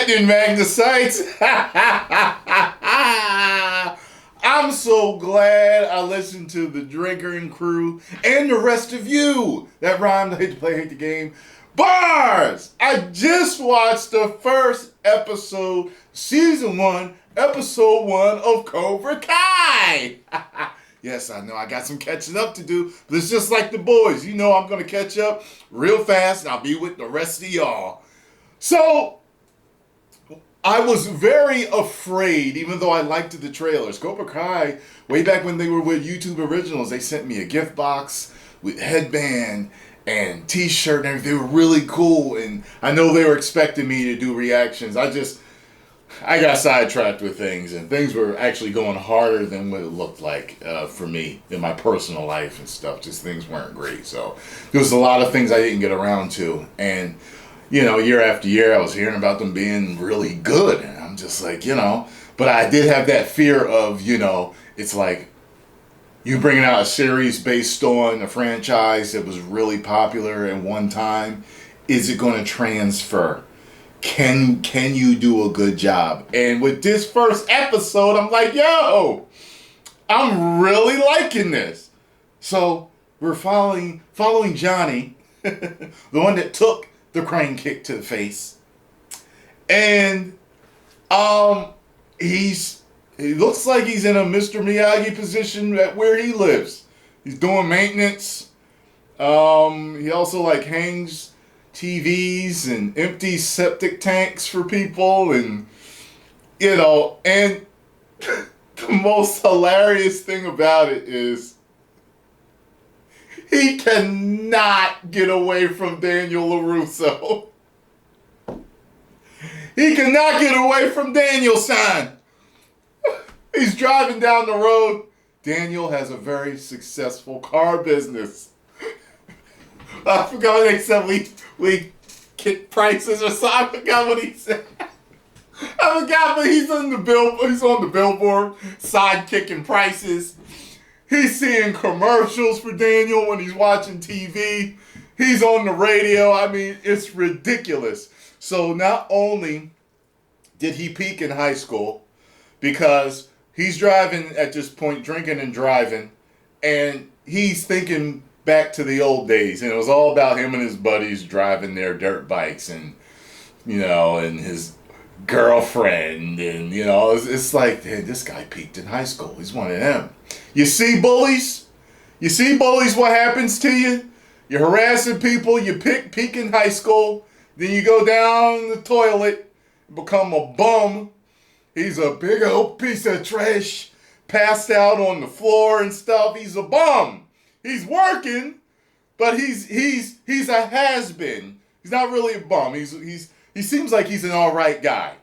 happening, Magnus sites? I'm so glad I listened to the Drinker and crew and the rest of you. That rhymed. I hate to play, hate the game. Bars! I just watched the first episode, season 1, episode 1 of Cobra Kai. Yes, I know I got some catching up to do, but it's just like the boys. You know I'm going to catch up real fast, and I'll be with the rest of y'all. So, I was very afraid, even though I liked the trailers. Cobra Kai, way back when they were with YouTube Originals, they sent me a gift box with headband and t-shirt and everything. They were really cool, and I know they were expecting me to do reactions. I got sidetracked with things, and things were actually going harder than what it looked like for me in my personal life and stuff. Just things weren't great. So there was a lot of things I didn't get around to, and you know, year after year, I was hearing about them being really good. And I'm just like, you know, but I did have that fear of, you know, it's like you bringing out a series based on a franchise that was really popular at one time. Is it going to transfer? Can you do a good job? And with this first episode, I'm like, yo, I'm really liking this. So we're following Johnny, the one that took the crane kick to the face. And he looks like he's in a Mr. Miyagi position at where he lives. He's doing maintenance. He also like hangs TVs and empties septic tanks for people, and you know, and the most hilarious thing about it is he cannot get away from Daniel LaRusso. He cannot get away from Daniel-san. He's driving down the road. Daniel has a very successful car business. I forgot what they said. We kick prices or something. I forgot what he said. I forgot, but he's on the billboard, side kicking prices. He's seeing commercials for Daniel when he's watching TV. He's on the radio. I mean, it's ridiculous. So not only did he peak in high school, because he's driving at this point, drinking and driving, and he's thinking back to the old days, and it was all about him and his buddies driving their dirt bikes, and you know, and his girlfriend, and you know, it's like, hey, this guy peaked in high school. He's one of them. You see bullies? You see bullies, what happens to you? You're harassing people, you peak in high school, then you go down the toilet, become a bum. He's a big old piece of trash, passed out on the floor and stuff. He's a bum. He's working, but he's a has-been. He's not really a bum. He seems like he's an all right guy.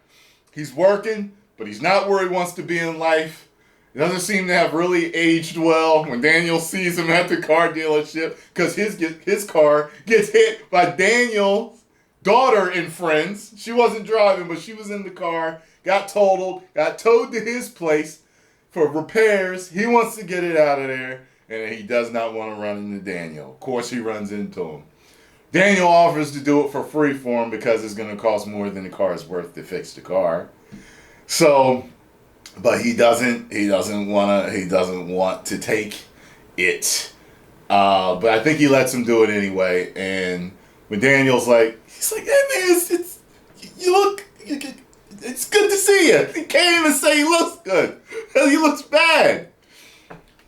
He's working, but he's not where he wants to be in life. He doesn't seem to have really aged well when Daniel sees him at the car dealership, because his car gets hit by Daniel's daughter and friends. She wasn't driving, but she was in the car, got totaled, got towed to his place for repairs. He wants to get it out of there, and he does not want to run into Daniel. Of course, he runs into him. Daniel offers to do it for free for him because it's going to cost more than the car is worth to fix the car. So, but he doesn't want to take it. But I think he lets him do it anyway. And when Daniel's like, he's like, hey man, it's good to see you. He can't even say he looks good. He looks bad.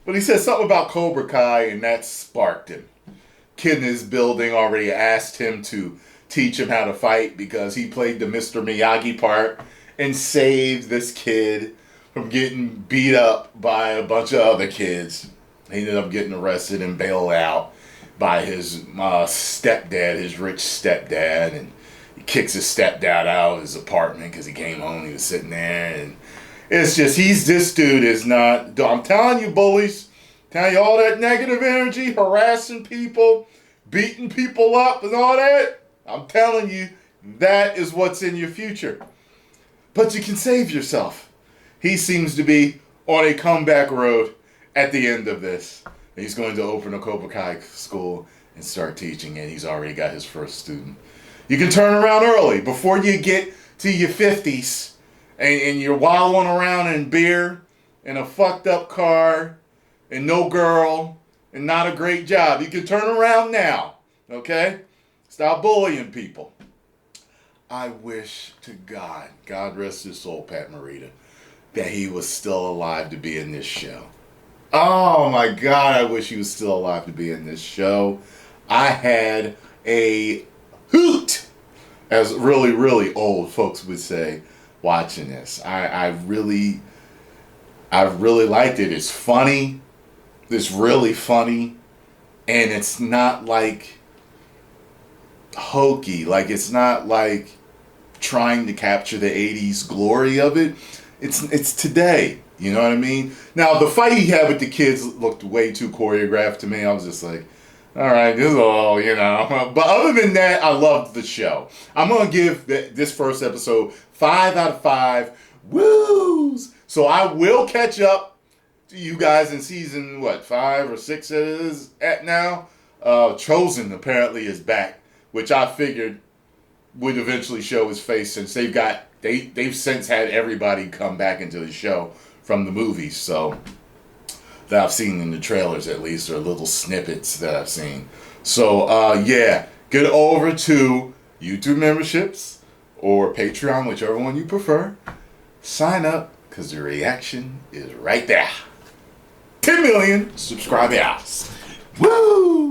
But he said something about Cobra Kai, and that sparked him. Kid in his building already asked him to teach him how to fight because he played the Mr. Miyagi part and saved this kid from getting beat up by a bunch of other kids. He ended up getting arrested and bailed out by his stepdad, his rich stepdad, and he kicks his stepdad out of his apartment because he came home, he was sitting there, and it's just, this dude is not, I'm telling you, bullies, telling you all that negative energy, harassing people, beating people up and all that, I'm telling you, that is what's in your future. But you can save yourself. He seems to be on a comeback road at the end of this. He's going to open a Cobra Kai school and start teaching, and he's already got his first student. You can turn around early before you get to your 50s and you're wallowing around in beer in a fucked up car and no girl and not a great job, you can turn around now, okay? Stop bullying people. I wish to God rest his soul, Pat Morita, that he was still alive to be in this show. Oh my God, I wish he was still alive to be in this show. I had a hoot, as really, really old folks would say, watching this. I really liked it. It's funny. It's really funny. And it's not like hokey. Like, it's not like trying to capture the 80s glory of it. It's today. You know what I mean? Now, the fight he had with the kids looked way too choreographed to me. I was just like, all right, this is all, you know. But other than that, I loved the show. I'm going to give this first episode 5 out of 5 woos. So I will catch up to you guys in season, 5 or 6 it is at now. Chosen apparently is back, which I figured would eventually show his face since they've since had everybody come back into the show from the movies, so that I've seen in the trailers at least, or little snippets that I've seen. So yeah, get over to YouTube memberships or Patreon, whichever one you prefer. Sign up, because the reaction is right there. 10 million subscribers. Woo!